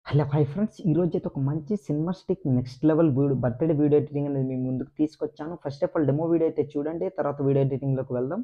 Hello hi friends, ఈరోజైతే ఒక మంచి cinematic next level birthday video editing అనేది మీ ముందుకు తీసుకొచ్చాను. First of all demo video అయితే చూడండి. తర్వాత వీడియో ఎడిటింగ్‌లోకి వెళ్దాం.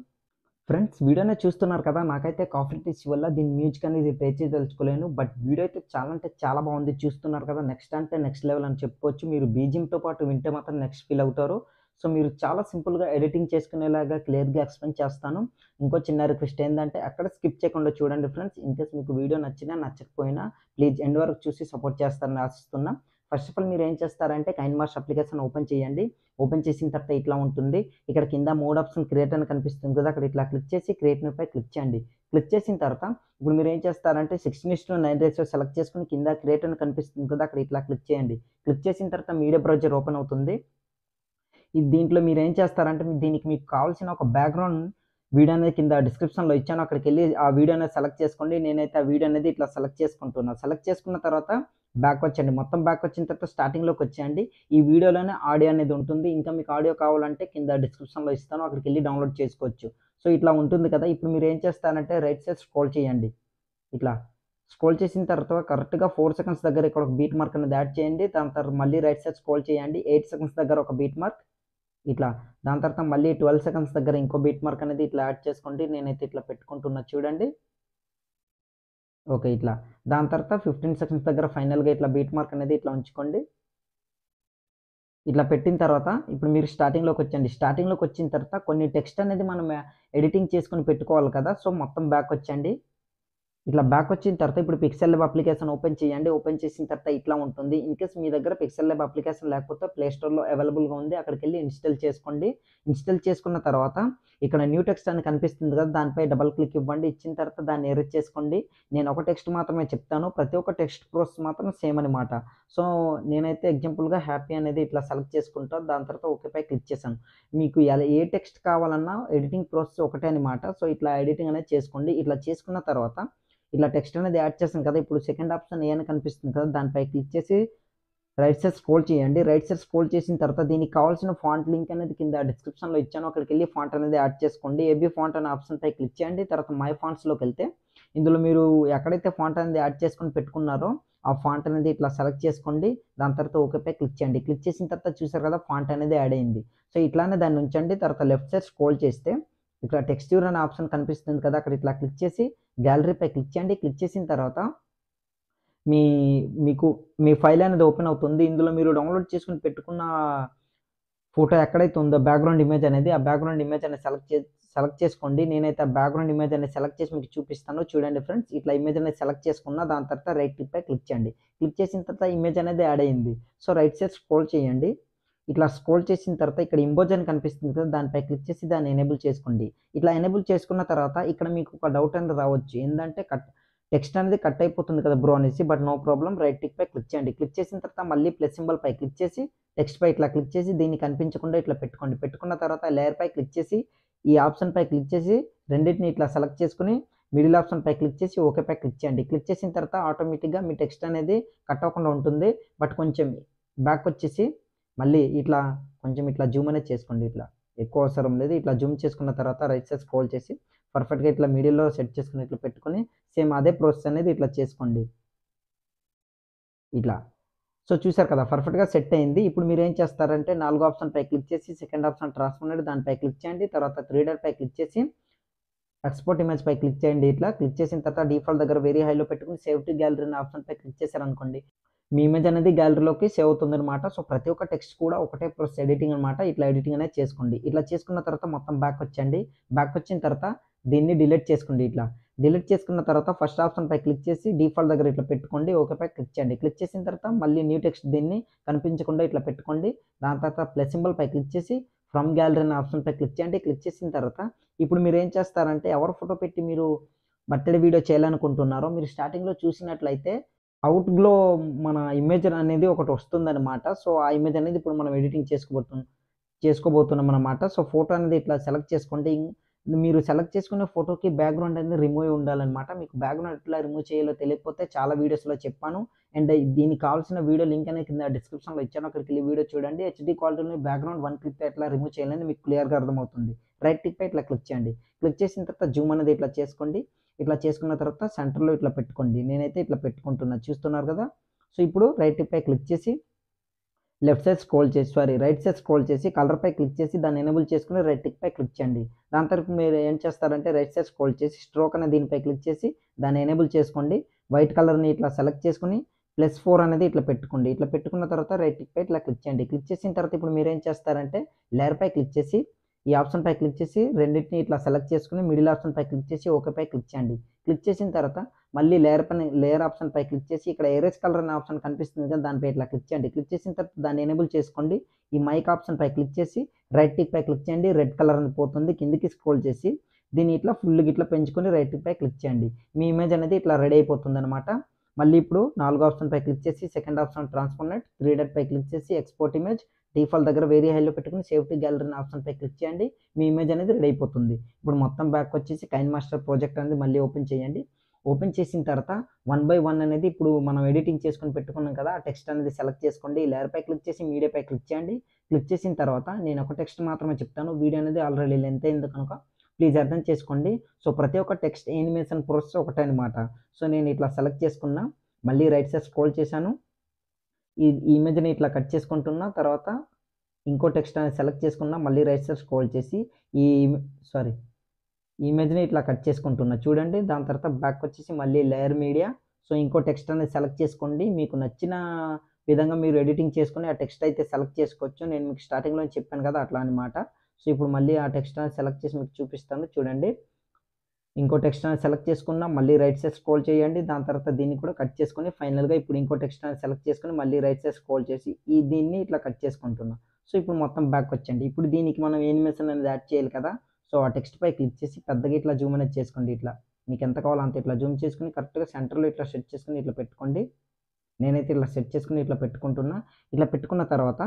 ఫ్రెండ్స్, వీడియోనే చూస్తున్నారు కదా! నాకైతే కాఫీ ఇష్యూ వల్ల దీని మ్యూజిక్ అనేది ప్లే చేయదలుచుకోలేను. బట్ వీడియో అయితే చాలా అంటే చాలా బాగుంది. చూస్తున్నారు కదా! నెక్స్ట్ అంటే నెక్స్ట్ లెవెల్ అని చెప్పుకోవచ్చు. మీరు బీజీఎంతో పాటు వింటే మాత్రం నెక్స్ట్ ఫీల్ అవుతారు. సో, మీరు చాలా సింపుల్‌గా ఎడిటింగ్ చేసుకునేలాగా క్లియర్‌గా ఎక్స్‌ప్లెయిన్ చేస్తాను. ఇంకో చిన్న రిక్వెస్ట్ ఏందంటే అక్కడ స్కిప్ చేయకుండా చూడండి ఫ్రెండ్స్. ఇన్‌కేస్ మీకు వీడియో నచ్చినా, నచ్చకపోయినా ప్లీజ్ ఎండ్ వరకు చూసి సపోర్ట్ చేస్తారని ఆశిస్తున్నా. ఫస్ట్ ఆఫ్ ఆల్ మీరు ఏం చేస్తారంటే కైన్మాస్టర్ అప్లికేషన్ ఓపెన్ చేయండి. ఓపెన్ చేసిన తర్వాత ఇట్లా ఉంటుంది. ఇక్కడ కింద మోడ్ ఆప్షన్ క్రియేట్ అని కనిపిస్తుంది కదా! అక్కడ ఇట్లా క్లిక్ చేసి క్రియేట్ న్యూ పై క్లిక్ చేయండి. క్లిక్ చేసిన తర్వాత ఇప్పుడు మీరు ఏం చేస్తారంటే 16:9 రేషియో సెలెక్ట్ చేసుకొని కింద క్రియేట్ అని కనిపిస్తుంది కదా! అక్కడ ఇట్లా క్లిక్ చేయండి. క్లిక్ చేసిన తర్వాత మీడియా బ్రౌజర్ ఓపెన్ అవుతుంది. దీంట్లో మీరేం చేస్తారంటే దీనికి మీకు కావాల్సిన ఒక బ్యాక్‌గ్రౌండ్ వీడియో అనేది కింద డిస్క్రిప్షన్‌లో ఇచ్చాను. అక్కడికెళ్ళి ఆ వీడియో అనేది సెలెక్ట్ చేసుకోండి. నేనైతే ఆ వీడియో అనేది ఇట్లా సెలెక్ట్ చేసుకుంటున్నా. సెలెక్ట్ చేసుకున్న తర్వాత బ్యాక్ వచ్చేయండి. మొత్తం బ్యాక్ వచ్చిన తర్వాత స్టార్టింగ్‌లోకి వచ్చేయండి. ఈ వీడియోలోనే ఆడియో అనేది ఉంటుంది. ఇంకా మీకు ఆడియో కావాలంటే కింద డిస్క్రిప్షన్‌లో ఇస్తాను. అక్కడికెళ్ళి డౌన్‌లోడ్ చేసుకోవచ్చు. సో, ఇట్లా ఉంటుంది కదా! ఇప్పుడు మీరు ఏం చేస్తారంటే రైట్ సైడ్ స్క్రోల్ చేయండి. ఇట్లా స్క్రోల్ చేసిన తర్వాత కరెక్ట్‌గా 4 సెకండ్స్ దగ్గర ఇక్కడ ఒక బీట్ మార్క్ అనేది యాడ్ చేయండి. దాని తర్వాత మళ్ళీ రైట్ సైడ్ స్క్రోల్ చేయండి. 8 సెకండ్స్ దగ్గర ఒక బీట్ మార్క్ ఇట్లా. దాని తర్వాత మళ్ళీ 12 సెకండ్స్ దగ్గర ఇంకో బీట్ మార్క్ అనేది ఇట్లా యాడ్ చేసుకోండి. నేనైతే ఇట్లా పెట్టుకుంటున్నా చూడండి. ఓకే. ఇట్లా. దాని తర్వాత 15 సెకండ్స్ దగ్గర ఫైనల్‌గా ఇట్లా బీట్ మార్క్ అనేది ఇట్లా ఉంచుకోండి. ఇట్లా పెట్టిన తర్వాత ఇప్పుడు మీరు స్టార్టింగ్‌లోకొచ్చేయండి. స్టార్టింగ్‌లోకొచ్చిన తర్వాత కొన్ని టెక్స్ట్ అనేది మనం ఎడిటింగ్ చేసుకొని పెట్టుకోవాలి కదా! సో, మొత్తం బ్యాకొచ్చేయండి. ఇట్లా బ్యాకొచ్చిన తర్వాత ఇప్పుడు పిక్సెల్ ల్యాబ్ అప్లికేషన్ ఓపెన్ చేయండి. ఓపెన్ చేసిన తర్వాత ఇట్లా ఉంటుంది. ఇన్‌కేస్ మీ దగ్గర పిక్సెల్ ల్యాబ్ అప్లికేషన్ లేకపోతే ప్లే స్టోర్‌లో అవైలబుల్‌గా ఉంది. అక్కడికెళ్ళి ఇన్‌స్టాల్ చేసుకోండి. ఇన్‌స్టాల్ చేసుకున్న తర్వాత ఇక్కడ న్యూ టెక్స్ట్ అని కనిపిస్తుంది కదా! దానిపై డబుల్ క్లిక్ ఇవ్వండి. ఇచ్చిన తర్వాత దాన్ని ఎరేజ్ చేసుకోండి. నేను ఒక టెక్స్ట్ మాత్రమే చెప్తాను. ప్రతి ఒక్క టెక్స్ట్ ప్రాసెస్ మాత్రం సేమ్ అనమాట. సో, నేనైతే ఎగ్జాంపుల్‌గా హ్యాపీ అనేది ఇట్లా సెలెక్ట్ చేసుకుంటా. దాని తర్వాత ఓకేపై క్లిక్ చేశాను. మీకు ఏ టెక్స్ట్ కావాలన్నా ఎడిటింగ్ ప్రాసెస్ ఒకటే అనమాట. సో, ఇట్లా ఎడిటింగ్ అనేది చేసుకోండి. ఇట్లా చేసుకున్న తర్వాత ఇట్లా టెక్స్ట్ అనేది యాడ్ చేసాం కదా! ఇప్పుడు సెకండ్ ఆప్షన్ ఏ అని కనిపిస్తుంది కదా! దానిపై క్లిక్ చేసి రైట్ సైడ్ స్క్రోల్ చేయండి. రైట్ సైడ్ స్క్రోల్ చేసిన తర్వాత దీనికి కావాల్సిన ఫాంట్ లింక్ అనేది కింద డిస్క్రిప్షన్‌లో ఇచ్చాను. అక్కడికెళ్ళి ఫాంట్ అనేది యాడ్ చేసుకోండి. ఏబీ ఫాంట్ అనే ఆప్షన్‌పై క్లిక్ చేయండి. తర్వాత మై ఫాంట్స్‌లోకెళ్తే ఇందులో మీరు ఎక్కడైతే ఫాంట్ అనేది యాడ్ చేసుకొని పెట్టుకున్నారో ఆ ఫాంట్ అనేది ఇట్లా సెలెక్ట్ చేసుకోండి. దాని తర్వాత ఓకేపై క్లిక్ చేయండి. క్లిక్ చేసిన తర్వాత చూసారు కదా! ఫాంట్ అనేది యాడ్ అయింది. సో, ఇట్లానే దాన్ని ఉంచండి. తర్వాత లెఫ్ట్ సైడ్ స్క్రోల్ చేస్తే ఇక్కడ టెక్స్చర్ అనే ఆప్షన్ కనిపిస్తుంది కదా! అక్కడ ఇట్లా క్లిక్ చేసి గ్యాలరీపై క్లిక్ చేయండి. క్లిక్ చేసిన తర్వాత మీ మీకు మీ ఫైల్ అనేది ఓపెన్ అవుతుంది. ఇందులో మీరు డౌన్‌లోడ్ చేసుకొని పెట్టుకున్న ఫోటో ఎక్కడైతే ఉందో బ్యాక్‌గ్రౌండ్ ఇమేజ్ అనేది, ఆ బ్యాక్‌గ్రౌండ్ ఇమేజ్ అనేది సెలెక్ట్ చేసుకోండి. నేనైతే ఆ బ్యాక్‌గ్రౌండ్ ఇమేజ్ అనేది సెలెక్ట్ చేసి మీకు చూపిస్తాను. చూడండి ఫ్రెండ్స్. ఇట్లా ఇమేజ్ అనేది సెలెక్ట్ చేసుకున్న దాని తర్వాత రైట్ క్లిక్‌పై క్లిక్ చేయండి. క్లిక్ చేసిన తర్వాత ఇమేజ్ అనేది యాడ్ అయింది. సో, రైట్ సైడ్ స్క్రోల్ చేయండి. ఇట్లా స్క్రోల్ చేసిన తర్వాత ఇక్కడ ఇంపోజ్ అని కనిపిస్తుంది కదా! దానిపై క్లిక్ చేసి దాన్ని ఎనేబుల్ చేసుకోండి. ఇట్లా ఎనేబుల్ చేసుకున్న తర్వాత ఇక్కడ మీకు ఒక డౌట్ అనేది రావచ్చు. ఏందంటే టెక్స్ట్ అనేది కట్ అయిపోతుంది కదా బ్రో అనేసి. బట్ నో ప్రాబ్లమ్ రైట్ టిక్‌పై క్లిక్ చేయండి. క్లిక్ చేసిన తర్వాత మళ్ళీ ప్లస్ సింబల్ పై క్లిక్ చేసి టెక్స్ట్‌పై ఇట్లా క్లిక్ చేసి దీన్ని కనిపించకుండా ఇట్లా పెట్టుకోండి. పెట్టుకున్న తర్వాత లేయర్‌పై క్లిక్ చేసి ఈ ఆప్షన్‌పై క్లిక్ చేసి రెండిటిని ఇట్లా సెలెక్ట్ చేసుకొని మిడిల్ ఆప్షన్‌పై క్లిక్ చేసి ఓకేపై క్లిక్ చేయండి. క్లిక్ చేసిన తర్వాత ఆటోమేటిక్‌గా మీ టెక్స్ట్ అనేది కట్ అవ్వకుండా ఉంటుంది. బట్ కొంచెం బ్యాకొచ్చేసి మళ్ళీ ఇట్లా కొంచెం ఇట్లా జూమ్ అనేది చేసుకోండి ఇట్లా. ఎక్కువ అవసరం లేదు. ఇట్లా జూమ్ చేసుకున్న తర్వాత రైట్ సైడ్ స్క్రోల్ చేసి పర్ఫెక్ట్‌గా ఇట్లా మిడిల్‌లో సెట్ చేసుకొని ఇట్లా పెట్టుకొని సేమ్ అదే ప్రాసెస్ అనేది ఇట్లా చేసుకోండి. ఇట్లా. సో, చూసారు కదా! పర్ఫెక్ట్‌గా సెట్ అయింది. ఇప్పుడు మీరేం చేస్తారంటే నాలుగో ఆప్షన్‌పై క్లిక్ చేసి సెకండ్ ఆప్షన్ ట్రాన్స్ఫార్మ్ దానిపై క్లిక్ చేయండి. తర్వాత 3 డాట్ పై క్లిక్ చేసి ఎక్స్‌పోర్ట్ ఇమేజ్ పై క్లిక్ చేయండి ఇట్లా. క్లిక్ చేసిన తర్వాత డిఫాల్ట్ దగ్గర వెరీ హైలో పెట్టుకొని సేవ్ టు గ్యాలరీ అనే ఆప్షన్‌పై క్లిక్ చేశారనుకోండి. మీ ఇమేజ్ అనేది గ్యాలరీలోకి సేవ్ అవుతుందనమాట. సో, ప్రతి ఒక్క టెక్స్ట్ కూడా ఒకటే ప్రాసెస్ ఎడిటింగ్ అనమాట. ఇట్లా ఎడిటింగ్ అనేది చేసుకోండి. ఇట్లా చేసుకున్న తర్వాత మొత్తం బ్యాకొచ్చేయండి. బ్యాకొచ్చిన తర్వాత దీన్ని డిలీట్ చేసుకోండి ఇట్లా. డిలీట్ చేసుకున్న తర్వాత ఫస్ట్ ఆప్షన్‌పై క్లిక్ చేసి డిఫాల్ట్ దగ్గర ఇట్లా పెట్టుకోండి. ఓకేపై క్లిక్ చేయండి. క్లిక్ చేసిన తర్వాత మళ్ళీ న్యూ టెక్స్ట్ దీన్ని కనిపించకుండా ఇట్లా పెట్టుకోండి. దాని తర్వాత ప్లస్ సింబల్ పై క్లిక్ చేసి ఫ్రమ్ గ్యాలరీ అనే ఆప్షన్‌పై క్లిక్ చేయండి. క్లిక్ చేసిన తర్వాత ఇప్పుడు మీరేం చేస్తారంటే ఎవరి ఫోటో పెట్టి మీరు బర్త్‌డే వీడియో చేయాలనుకుంటున్నారో మీరు స్టార్టింగ్‌లో చూసినట్లయితే అవుట్‌గ్లో మన ఇమేజ్ అనేది ఒకటి వస్తుందనమాట. సో, ఆ ఇమేజ్ అనేది ఇప్పుడు మనం ఎడిటింగ్ చేసుకోబోతున్నామనమాట. సో, ఫోటో అనేది ఇట్లా సెలెక్ట్ చేసుకోండి. మీరు సెలెక్ట్ చేసుకునే ఫోటోకి బ్యాక్‌గ్రౌండ్ అనేది రిమూవ్ అయ్యి ఉండాలనమాట. మీకు బ్యాక్‌గ్రౌండ్ ఎట్లా రిమూవ్ చేయాలో తెలియకపోతే చాలా వీడియోస్‌లో చెప్పాను. అండ్ దీనికి కావాల్సిన వీడియో లింక్ అనేది కింద డిస్క్రిప్షన్‌లో ఇచ్చాను. అక్కడికెళ్ళి వీడియో చూడండి. హెచ్‌డీ క్వాలిటీలో బ్యాక్‌గ్రౌండ్ వన్ క్లిక్‌తో ఎట్లా రిమూవ్ చేయాలని మీకు క్లియర్‌గా అర్థమవుతుంది. రైట్ క్లిక్‌పై ఇట్లా క్లిక్ చేయండి. క్లిక్ చేసిన తర్వాత జూమ్ అనేది ఇట్లా చేసుకోండి. ఇట్లా చేసుకున్న తర్వాత సెంటర్‌లో ఇట్లా పెట్టుకోండి. నేనైతే ఇట్లా పెట్టుకుంటున్నా. చూస్తున్నారు కదా! సో ఇప్పుడు రైట్ టిక్ పై క్లిక్ చేసి రైట్ సైడ్ స్క్రోల్ చేసి కలర్ పై క్లిక్ చేసి దాన్ని ఎనేబుల్ చేసుకుని రైట్ టిక్ పై క్లిక్ చేయండి. దాని తర్వాత మీరు ఏం చేస్తారంటే రైట్ సైడ్ స్క్రోల్ చేసి స్ట్రోక్ అనే దీనిపై క్లిక్ చేసి దాన్ని ఎనేబుల్ చేసుకోండి. వైట్ కలర్ని ఇట్లా సెలెక్ట్ చేసుకుని +4 అనేది ఇట్లా పెట్టుకోండి. ఇట్లా పెట్టుకున్న తర్వాత రైట్ టిక్ పై ఇట్లా క్లిక్ చేయండి. క్లిక్ చేసిన తర్వాత ఇప్పుడు మీరు ఏం చేస్తారంటే లేయర్ పై క్లిక్ చేసి ఈ ఆప్షన్ పై క్లిక్ చేసి రెండింటిని ఇట్లా సెలెక్ట్ చేసుకుని మిడిల్ ఆప్షన్ పై క్లిక్ చేసి ఓకే పై క్లిక్ చేయండి. క్లిక్ చేసిన తర్వాత మళ్ళీ లేయర్ ఆప్షన్ పై క్లిక్ చేసి ఇక్కడ ఎరేజ్ కలర్ అనే ఆప్షన్ కనిపిస్తుంది కదా, దానిపై ఇట్లా క్లిక్ చేయండి. క్లిక్ చేసిన తర్వాత దాన్ని ఎనేబుల్ చేసుకోండి. ఈ మైక్ ఆప్షన్ పై క్లిక్ చేసి రైట్ టిక్ పై క్లిక్ చేయండి. రెడ్ కలర్ అని పోతుంది, కిందికి స్క్రోల్ చేసి దీన్ని ఇట్లా ఫుల్ ఇట్లా పెంచుకొని రైట్ టిక్ పై క్లిక్ చేయండి. మీ ఇమేజ్ అనేది ఇట్లా రెడీ అయిపోతుంది అనమాట. మళ్ళీ ఇప్పుడు 4వ ఆప్షన్ పై క్లిక్ చేసి సెకండ్ ఆప్షన్ ట్రాన్స్ఫార్మేట్ 3 డాట్ పై క్లిక్ చేసి ఎక్స్పోర్ట్ ఇమేజ్ డిఫాల్ట్ దగ్గర వెరీ హైలో పెట్టుకుని సేవ్ టు గ్యాలరీ అనే ఆప్షన్ పై క్లిక్ చేయండి. మీ ఇమేజ్ అనేది రెడీ అయిపోతుంది. ఇప్పుడు మొత్తం బ్యాక్ వచ్చేసి కైన్ మాస్టర్ ప్రాజెక్ట్ అనేది మళ్ళీ ఓపెన్ చేయండి. ఓపెన్ చేసిన తర్వాత 1 బై 1 అనేది ఇప్పుడు మనం ఎడిటింగ్ చేసుకొని పెట్టుకున్నాం కదా, ఆ టెక్స్ట్ అనేది సెలెక్ట్ చేసుకోండి. లేయర్ పై క్లిక్ చేసి మీడియా పై క్లిక్ చేయండి. క్లిక్ చేసిన తర్వాత నేను ఒక టెక్స్ట్ మాత్రమే చెప్తాను, వీడియో అనేది ఆల్రెడీ లెంత్ అయింది కనుక ప్లీజ్ అర్థం చేసుకోండి. సో ప్రతి ఒక్క టెక్స్ట్ యానిమేషన్ ప్రాసెస్ ఒకటే అనమాట. సో నేను ఇట్లా సెలెక్ట్ చేసుకున్నా, మళ్ళీ రైట్ సైడ్ స్క్రోల్ చేశాను, ఈ ఇమేజ్ని ఇట్లా కట్ చేసుకుంటున్నా, తర్వాత ఇంకో టెక్స్ట్ అనేది సెలెక్ట్ చేసుకున్నా, మళ్ళీ రైట్ సైడ్ స్క్రోల్ చేసి ఈ ఇమేజ్ని ఇట్లా కట్ చేసుకుంటున్నా చూడండి. దాని తర్వాత బ్యాక్ వచ్చేసి మళ్ళీ లేయర్ మీడియా, సో ఇంకో టెక్స్ట్ అనేది సెలెక్ట్ చేసుకోండి. మీకు నచ్చిన విధంగా మీరు ఎడిటింగ్ చేసుకొని ఆ టెక్స్ట్ అయితే సెలెక్ట్ చేసుకోవచ్చు. నేను మీకు స్టార్టింగ్లో చెప్పాను కదా అట్లా అనమాట. సో ఇప్పుడు మళ్ళీ ఆ టెక్స్ట్ అనేది సెలెక్ట్ చేసి మీకు చూపిస్తాను చూడండి. ఇంకో టెక్స్ట్ అనేది సెలెక్ట్ చేసుకున్నా, మళ్ళీ రైట్ సైడ్ స్క్రోల్ చేయండి. దాని తర్వాత దీన్ని కూడా కట్ చేసుకొని ఫైనల్గా ఇప్పుడు ఇంకో టెక్స్ట్ అనేది సెలెక్ట్ చేసుకొని మళ్ళీ రైట్ సైడ్ స్క్రోల్ చేసి దీన్ని ఇట్లా కట్ చేసుకుంటున్నాం. సో ఇప్పుడు మొత్తం బ్యాక్ వచ్చండి. ఇప్పుడు దీనికి మనం యానిమేషన్ అనేది యాడ్ చేయాలి కదా. సో ఆ టెక్స్ట్ పై క్లిక్ చేసి పెద్దగా ఇట్లా జూమ్ అనేది చేసుకోండి. ఇట్లా మీకు ఎంత కావాలో అంత ఇట్లా జూమ్ చేసుకుని కరెక్ట్గా సెంటర్లో ఇట్లా సెట్ చేసుకుని ఇట్లా పెట్టుకోండి. నేనైతే ఇట్లా సెట్ చేసుకుని ఇట్లా పెట్టుకుంటున్నా. ఇట్లా పెట్టుకున్న తర్వాత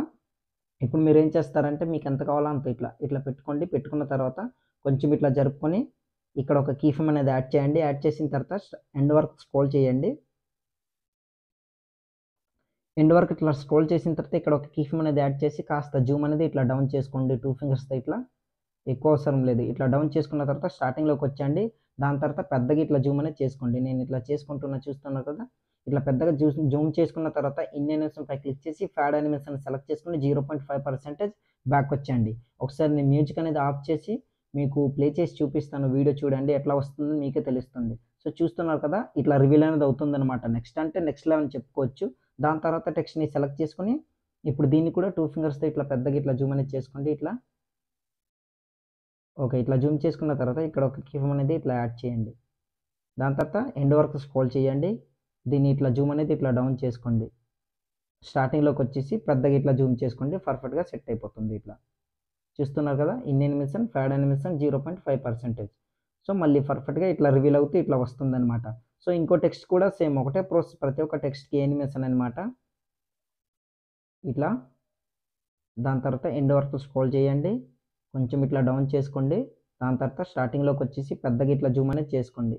ఇప్పుడు మీరు ఏం చేస్తారంటే మీకు ఎంత కావాలో అంత ఇట్లా పెట్టుకోండి. పెట్టుకున్న తర్వాత కొంచెం ఇట్లా జరుపుకొని ఇక్కడ ఒక కీ ఫ్రేమ్ అనేది యాడ్ చేయండి. యాడ్ చేసిన తర్వాత ఎండ్ వరకు స్క్రోల్ చేయండి. ఎండ్ వరకు ఇట్లా స్క్రోల్ చేసిన తర్వాత ఇక్కడ ఒక కీ ఫ్రేమ్ అనేది యాడ్ చేసి కాస్త జూమ్ అనేది ఇట్లా డౌన్ చేసుకోండి. 2 ఫింగర్స్తో ఇట్లా, ఎక్కువ అవసరం లేదు. ఇట్లా డౌన్ చేసుకున్న తర్వాత స్టార్టింగ్లోకి వచ్చండి. దాని తర్వాత పెద్దగా ఇట్లా జూమ్ అనేది చేసుకోండి. నేను ఇట్లా చేసుకుంటున్నా చూస్తున్నారు కదా. ఇట్లా పెద్దగా జూమ్ చేసుకున్న తర్వాత ఇన్ యానిమేషన్ పై క్లిక్ చేసి ఫ్యాడ్ యానిమేషన్ సెలెక్ట్ చేసుకుని 0.5% బ్యాక్ వచ్చండి. ఒకసారి నేను మ్యూజిక్ అనేది ఆఫ్ చేసి మీకు ప్లే చేసి చూపిస్తాను. వీడియో చూడండి ఎట్లా వస్తుందో మీకే తెలుస్తుంది. సో చూస్తున్నారు కదా, ఇట్లా రివీల్ అనేది అవుతుంది అనమాట. నెక్స్ట్ అంటే నెక్స్ట్ లెవెల్ చెప్పుకోవచ్చు. దాని తర్వాత టెక్స్ట్ని సెలెక్ట్ చేసుకుని ఇప్పుడు దీన్ని కూడా 2 ఫింగర్స్తో ఇట్లా పెద్దగా ఇట్లా జూమ్ అనేది చేసుకోండి. ఇట్లా ఓకే, ఇట్లా జూమ్ చేసుకున్న తర్వాత ఇక్కడ ఒక కీ ఫ్రేమ్ అనేది ఇట్లా యాడ్ చేయండి. దాని తర్వాత ఎండ్ వరకు స్క్రోల్ చేయండి. దీన్ని ఇట్లా జూమ్ అనేది ఇట్లా డౌన్ చేసుకోండి. స్టార్టింగ్లోకి వచ్చేసి పెద్దగా ఇట్లా జూమ్ చేసుకోండి. పర్ఫెక్ట్గా సెట్ అయిపోతుంది. ఇట్లా చూస్తున్నారు కదా, in animation pad animation 0.5%. So మళ్ళీ పర్ఫెక్ట్గా ఇట్లా రివీల్ అవుతూ ఇట్లా వస్తుంది అనమాట. సో ఇంకో టెక్స్ట్ కూడా సేమ్ ఒకటే ప్రాసెస్, ప్రతి ఒక్క టెక్స్ట్కి యానిమేషన్ అనమాట. ఇట్లా దాని తర్వాత ఎండ్ వరకు స్క్రోల్ చేయండి, కొంచెం ఇట్లా డౌన్ చేసుకోండి. దాని తర్వాత స్టార్టింగ్లోకి వచ్చేసి పెద్దగా ఇట్లా జూమ్ అనేది చేసుకోండి.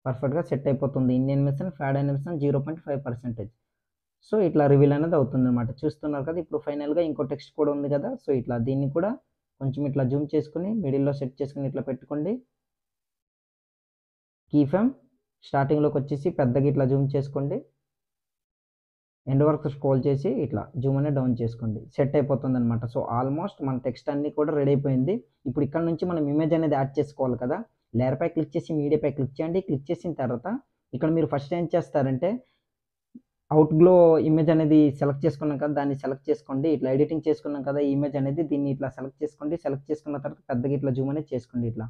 పర్ఫెక్ట్గా సెట్ అయిపోతుంది. In animation pad animation 0.5%. So ఇట్లా రివీల్ అనేది అవుతుంది అనమాట. చూస్తున్నారు కదా. ఇప్పుడు ఫైనల్గా ఇంకో టెక్స్ట్ కూడా ఉంది కదా. సో ఇట్లా దీన్ని కూడా కొంచెం ఇట్లా జూమ్ చేసుకుని మిడిల్లో సెట్ చేసుకుని ఇట్లా పెట్టుకోండి. కీ ఫ్రేమ్ స్టార్టింగ్లోకి వచ్చేసి పెద్దగా ఇట్లా జూమ్ చేసుకోండి. ఎండ్ వరకు స్క్రోల్ చేసి ఇట్లా జూమ్ అనేది డౌన్ చేసుకోండి. సెట్ అయిపోతుంది అనమాట. సో ఆల్మోస్ట్ మన టెక్స్ట్ అన్నీ కూడా రెడీ అయిపోయింది. ఇప్పుడు ఇక్కడ నుంచి మనం ఇమేజ్ అనేది యాడ్ చేసుకోవాలి కదా. లేయర్ పై క్లిక్ చేసి మీడియా పై క్లిక్ చేయండి. క్లిక్ చేసిన తర్వాత ఇక్కడ మీరు ఫస్ట్ ఏం చేస్తారంటే అవుట్ గ్లో ఇమేజ్ అనేది సెలెక్ట్ చేసుకున్నాం కదా, దాన్ని సెలెక్ట్ చేసుకోండి. ఇట్లా ఎడిటింగ్ చేసుకున్నాం కదా ఈ ఇమేజ్ అనేది, దీన్ని ఇట్లా సెలెక్ట్ చేసుకోండి. సెలెక్ట్ చేసుకున్న తర్వాత పెద్దగా ఇట్లా జూమ్ అనేది చేసుకోండి. ఇట్లా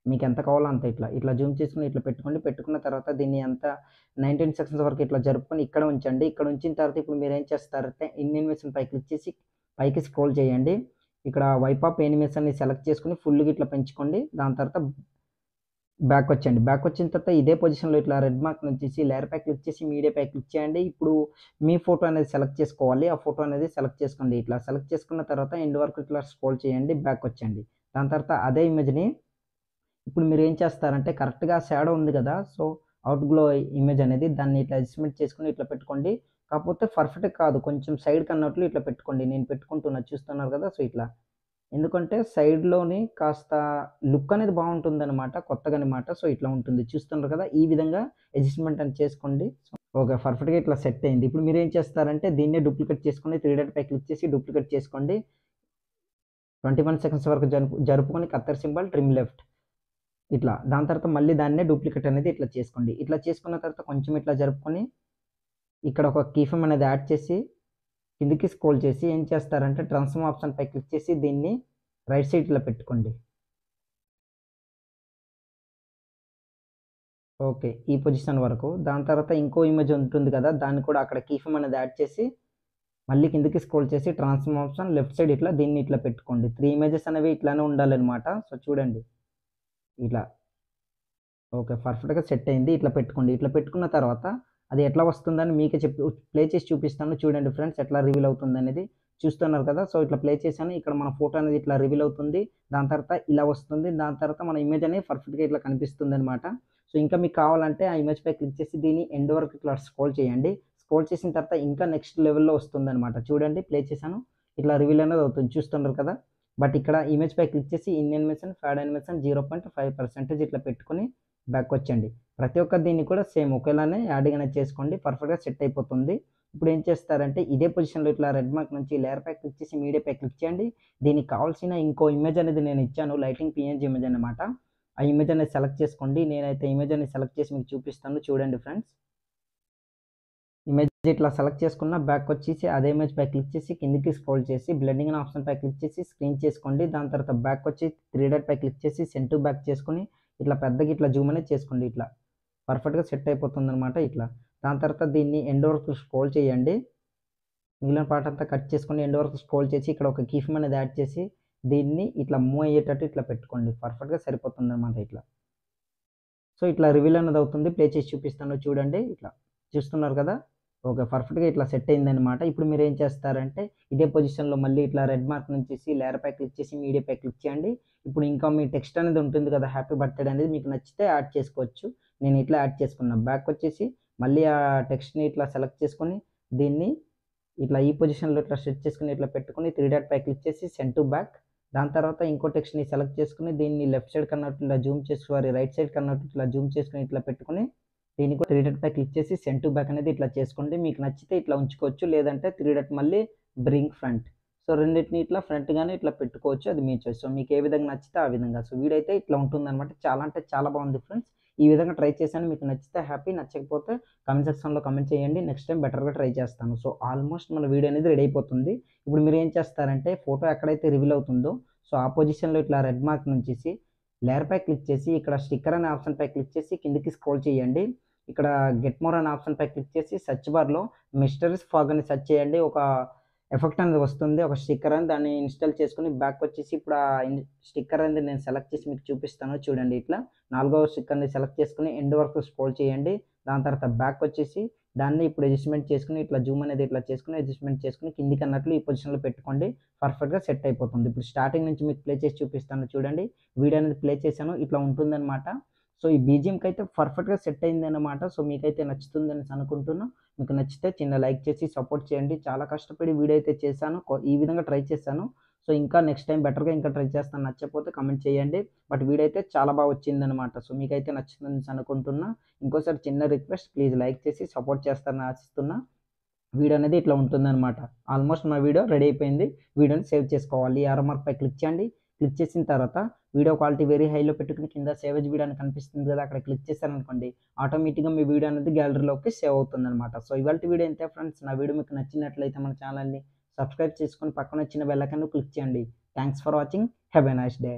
మీకు ఎంత కావాలో అంత ఇట్లా జూమ్ చేసుకుని ఇట్లా పెట్టుకోండి. పెట్టుకున్న తర్వాత దీన్ని అంత 19 సెకండ్స్ వరకు ఇట్లా జరుపుకొని ఇక్కడ ఉంచండి. ఇక్కడ ఉంచిన తర్వాత ఇప్పుడు మీరు ఏం చేస్తారంటే ఇన్ యానిమేషన్ పై క్లిక్ చేసి పైకి స్క్రోల్ చేయండి. ఇక్కడ వైప్ ఆఫ్ యానిమేషన్ని సెలెక్ట్ చేసుకుని ఫుల్గా ఇట్లా పెంచుకోండి. దాని తర్వాత బ్యాక్ వచ్చండి. బ్యాక్ వచ్చిన తర్వాత ఇదే పొజిషన్లో ఇట్లా రెడ్ మార్క్ నుంచి లేయర్ పై క్లిక్ చేసి మీడియా పై క్లిక్ చేయండి. ఇప్పుడు మీ ఫోటో అనేది సెలెక్ట్ చేసుకోవాలి. ఆ ఫోటో అనేది సెలెక్ట్ చేసుకోండి. ఇట్లా సెలెక్ట్ చేసుకున్న తర్వాత ఎండ్ వరకు ఇట్లా స్క్రోల్ చేయండి. బ్యాక్ వచ్చండి. దాని తర్వాత అదే ఇమేజ్ని ఇప్పుడు మీరు ఏం చేస్తారంటే కరెక్ట్గా షాడో ఉంది కదా, సో అవుట్ గ్లో ఇమేజ్ అనేది దాన్ని ఇట్లా అడ్జస్ట్మెంట్ చేసుకుని ఇట్లా పెట్టుకోండి. కాకపోతే పర్ఫెక్ట్ కాదు, కొంచెం సైడ్కి అన్నట్లు ఇట్లా పెట్టుకోండి. నేను పెట్టుకుంటున్నా చూస్తున్నారు కదా. సో ఇట్లా ఎందుకంటే సైడ్లోని కాస్త లుక్ అనేది బాగుంటుంది అనమాట, కొత్తగా అనమాట. సో ఇట్లా ఉంటుంది చూస్తున్నారు కదా. ఈ విధంగా అడ్జస్ట్మెంట్ అని చేసుకోండి. ఓకే. పర్ఫెక్ట్‌గా ఇట్లా సెట్ అయింది. ఇప్పుడు మీరేం చేస్తారంటే దీన్నే డూప్లికేట్ చేసుకొని 3 డాట్ పై క్లిక్ చేసి డూప్లికేట్ చేసుకోండి. 21 సెకండ్స్ వరకు జరుపుకొని కత్తెర సింబల్ ట్రిమ్ లెఫ్ట్ ఇట్లా. దాని తర్వాత మళ్ళీ దాన్నే డూప్లికేట్ అనేది ఇట్లా చేసుకోండి. ఇట్లా చేసుకున్న తర్వాత కొంచెం ఇట్లా జరుపుకొని ఇక్కడ ఒక కీ ఫ్రేమ్ అనేది యాడ్ చేసి కిందకి స్క్రోల్ చేసి ఏం చేస్తారంటే ట్రాన్స్ఫార్మ్ ఆప్షన్ పై క్లిక్ చేసి దీన్ని రైట్ సైడ్ ఇట్లా పెట్టుకోండి. ఓకే. ఈ పొజిషన్ వరకు. దాని తర్వాత ఇంకో ఇమేజ్ ఉంటుంది కదా! దాన్ని కూడా అక్కడ కీ ఫ్రేమ్ అనేది యాడ్ చేసి మళ్ళీ కిందకి స్క్రోల్ చేసి ట్రాన్స్ఫార్మ్ ఆప్షన్ లెఫ్ట్ సైడ్ ఇట్లా దీన్ని ఇట్లా పెట్టుకోండి. 3 ఇమేజెస్ అనేవి ఇట్లానే ఉండాలన్నమాట. సో, చూడండి. ఇట్లా. ఓకే. పర్ఫెక్ట్‌గా సెట్ అయింది. ఇట్లా పెట్టుకోండి. ఇట్లా పెట్టుకున్న తర్వాత అది ఎట్లా వస్తుందని మీకే ప్లే చేసి చూపిస్తాను. చూడండి ఫ్రెండ్స్ ఎట్లా రివీల్ అవుతుందనేది. చూస్తున్నారు కదా! సో, ఇట్లా ప్లే చేశాను. ఇక్కడ మన ఫోటో అనేది ఇట్లా రివీల్ అవుతుంది. దాని తర్వాత ఇలా వస్తుంది. దాని తర్వాత మన ఇమేజ్ అనేది పర్ఫెక్ట్‌గా ఇట్లా కనిపిస్తుందన్నమాట. సో, ఇంకా మీకు కావాలంటే ఆ ఇమేజ్ పై క్లిక్ చేసి దీన్ని ఎండ్ వరకు ఇట్లా స్క్రోల్ చేయండి. స్క్రోల్ చేసిన తర్వాత ఇంకా నెక్స్ట్ లెవెల్‌లో వస్తుందన్నమాట. చూడండి ప్లే చేశాను. ఇట్లా రివీల్ అనేది అవుతుంది. చూస్తున్నారు కదా! బట్ ఇక్కడ ఇమేజ్ పై క్లిక్ చేసి ఇన్ యానిమేషన్, ఫాడ్ యానిమేషన్ 0.5% ఇట్లా పెట్టుకొని బ్యాక్‌కొచ్చండి. ప్రతి ఒక్క దీన్ని కూడా సేమ్ ఒకేలానే యాడింగ్ అనేది చేసుకోండి. పర్ఫెక్ట్‌గా సెట్ అయిపోతుంది. ఇప్పుడు ఏం చేస్తారంటే ఇదే పొజిషన్‌లో ఇట్లా రెడ్ మార్క్ నుంచి లేయర్ పై క్లిక్ చేసి మీడియా పై క్లిక్ చేయండి. దీనికి కావాల్సిన ఇంకో ఇమేజ్ అనేది నేను ఇచ్చాను. లైటింగ్ పీఎన్‌జీ ఇమేజ్ అన్నమాట. ఆ ఇమేజ్ అనేది సెలెక్ట్ చేసుకోండి. నేనైతే ఇమేజ్ అనేది సెలెక్ట్ చేసి మీకు చూపిస్తాను. చూడండి ఫ్రెండ్స్. ఇమేజ్ ఇట్లా సెలెక్ట్ చేసుకున్న బ్యాక్‌కొచ్చేసి అదే ఇమేజ్ పై క్లిక్ చేసి కిందకి స్క్రోల్ చేసి బ్లెండింగ్ అనే ఆప్షన్ పై క్లిక్ చేసి స్క్రీన్ చేసుకోండి. దాని తర్వాత బ్యాక్‌కొచ్చి 3 డాట్ పై క్లిక్ చేసి సెంటర్ టు బ్యాక్ చేసుకొని ఇట్లా పెద్దగా ఇట్లా జూమ్ అనేది చేసుకోండి ఇట్లా. పర్ఫెక్ట్‌గా సెట్ అయిపోతుందనమాట ఇట్లా. దాని తర్వాత దీన్ని ఎండ్ వరకు స్క్రోల్ చేయండి. మిగిలిన పార్ట్ అంతా కట్ చేసుకొని ఎండ్ వరకు స్క్రోల్ చేసి ఇక్కడ ఒక కీ ఫ్రేమ్ అనేది యాడ్ చేసి దీన్ని ఇట్లా మూవ్ అయ్యేటట్టు ఇట్లా పెట్టుకోండి. పర్ఫెక్ట్‌గా సరిపోతుందనమాట ఇట్లా. సో, ఇట్లా రివీల్ అనేది అవుతుంది. ప్లే చేసి చూపిస్తాను చూడండి ఇట్లా. చూస్తున్నారు కదా! ఓకే. పర్ఫెక్ట్‌గా ఇట్లా సెట్ అయిందనమాట. ఇప్పుడు మీరేం చేస్తారంటే ఇదే పొజిషన్‌లో మళ్ళీ ఇట్లా రెడ్ మార్క్ నుంచేసి లేయర్ పై క్లిక్ చేసి మీడియా పై క్లిక్ చేయండి. ఇప్పుడు ఇంకా మీ టెక్స్ట్ అనేది ఉంటుంది కదా! హ్యాపీ బర్త్‌డే అనేది మీకు నచ్చితే యాడ్ చేసుకోవచ్చు. నేను ఇట్లా యాడ్ చేసుకున్నా. బ్యాక్‌కొచ్చేసి మళ్ళీ ఆ టెక్స్ట్‌ని ఇట్లా సెలెక్ట్ చేసుకొని దీన్ని ఇట్లా ఈ పొజిషన్‌లో ఇట్లా సెట్ చేసుకొని ఇట్లా పెట్టుకొని 3 డాట్ పై క్లిక్ చేసి సెండ్ టు బ్యాక్. దాని తర్వాత ఇంకో టెక్స్ట్‌ని సెలెక్ట్ చేసుకొని దీన్ని లెఫ్ట్ సైడ్ కన్నట్టు ఇలా జూమ్ చేసి రైట్ సైడ్ కన్నట్టు ఇట్లా జూమ్ చేసుకొని ఇట్లా పెట్టుకొని దీన్ని కూడా 3 డాట్ పై క్లిక్ చేసి సెండ్ టు బ్యాక్ అనేది ఇట్లా చేసుకోండి. మీకు నచ్చితే ఇట్లా ఉంచుకోవచ్చు. లేదంటే 3 డాట్ మళ్ళీ బ్రింగ్ ఫ్రంట్. సో, రెండిటిని ఇట్లా ఫ్రంట్ గాని ఇట్లా పెట్టుకోవచ్చు. అది మీ చాయిస్. సో, మీకు ఏ విధంగా నచ్చితే ఆ విధంగా. సో, వీడియో అయితే ఇట్లా ఉంటుందన్నమాట. చాలా అంటే చాలా బాగుంది ఫ్రెండ్స్. ఈ విధంగా ట్రై చేశాను. మీకు నచ్చితే హ్యాపీ. నచ్చకపోతే కామెంట్ సెక్షన్‌లో కామెంట్ చేయండి. నెక్స్ట్ టైమ్ బెటర్‌గా ట్రై చేస్తాను. సో, ఆల్మోస్ట్ మన వీడియో అనేది రెడీ అయిపోతుంది. ఇప్పుడు మీరు ఏం చేస్తారంటే ఫోటో ఎక్కడైతే రివీల్ అవుతుందో సో, ఆ పొజిషన్‌లో ఇట్లా రెడ్ మార్క్ నుంచేసి లేయర్ పై క్లిక్ చేసి ఇక్కడ స్టిక్కర్ అనే ఆప్షన్ పై క్లిక్ చేసి కిందకి స్క్రోల్ చేయండి. ఇక్కడ గెట్ మోర్ అనే ఆప్షన్ పై క్లిక్ చేసి సెర్చ్ బార్‌లో మిస్టరీస్ ఫాగ్ అని సెర్చ్ చేయండి. ఒక ఎఫెక్ట్ అనేది వస్తుంది. ఒక స్టిక్కర్ అని దాన్ని ఇన్‌స్టాల్ చేసుకొని బ్యాక్‌కొచ్చేసి ఇప్పుడు ఆ స్టిక్కర్ అనేది నేను సెలెక్ట్ చేసి మీకు చూపిస్తాను. చూడండి ఇట్లా. 4వ స్టిక్కర్‌ని సెలెక్ట్ చేసుకొని ఎండ్ వరకు స్క్రోల్ చేయండి. దాని తర్వాత బ్యాక్‌కొచ్చేసి దాన్ని ఇప్పుడు అడ్జస్ట్‌మెంట్ చేసుకొని ఇట్లా జూమ్ అనేది ఇట్లా చేసుకొని అడ్జస్ట్‌మెంట్ చేసుకొని కిందికి అన్నట్లు ఈ పొజిషన్‌లో పెట్టుకోండి. పర్ఫెక్ట్‌గా సెట్ అయిపోతుంది. ఇప్పుడు స్టార్టింగ్ నుంచి మీకు ప్లే చేసి చూపిస్తాను చూడండి. వీడియో అనేది ప్లే చేశాను. ఇట్లా ఉంటుందన్నమాట. సో, ఈ బీజీఎంకైతే పర్ఫెక్ట్‌గా సెట్ అయిందన్నమాట. సో, మీకైతే నచ్చుతుందనేసి అనుకుంటున్నా. మీకు నచ్చితే చిన్న లైక్ చేసి సపోర్ట్ చేయండి. చాలా కష్టపడి వీడియో అయితే చేశాను. ఈ విధంగా ట్రై చేశాను. సో, ఇంకా నెక్స్ట్ టైమ్ బెటర్‌గా ఇంకా ట్రై చేస్తాను. నచ్చకపోతే కామెంట్ చేయండి. బట్ వీడియో అయితే చాలా బాగా వచ్చిందన్నమాట. సో, మీకైతే నచ్చుతుందనేసి అనుకుంటున్నా. ఇంకోసారి చిన్న రిక్వెస్ట్ ప్లీజ్ లైక్ చేసి సపోర్ట్ చేస్తారని ఆశిస్తున్నా. వీడియో అనేది ఇట్లా ఉంటుందన్నమాట. ఆల్మోస్ట్ మన వీడియో రెడీ అయిపోయింది. వీడియోని సేవ్ చేసుకోవాలి. యారో మార్క్ పై క్లిక్ చేయండి. క్లిక్ చేసిన తర్వాత వీడియో క్వాలిటీ వెరీ హైలో పెట్టుకొని కింద సేవ్ యాస్ వీడియో అని కనిపిస్తుంది కదా! అక్కడ క్లిక్ చేశారనుకోండి ఆటోమేటిక్‌గా మీ వీడియో అనేది గ్యాలరీలోకి సేవ్ అవుతుందన్నమాట. సో, ఇవాల్టి వీడియో ఇంతే ఫ్రెండ్స్. నా వీడియో మీకు నచ్చినట్లయితే మన ఛానల్‌ని సబ్స్క్రైబ్ చేసుకొని పక్కన వచ్చిన బెల్ ఐకాన్‌ని క్లిక్ చేయండి. Thanks for watching. Have a nice day.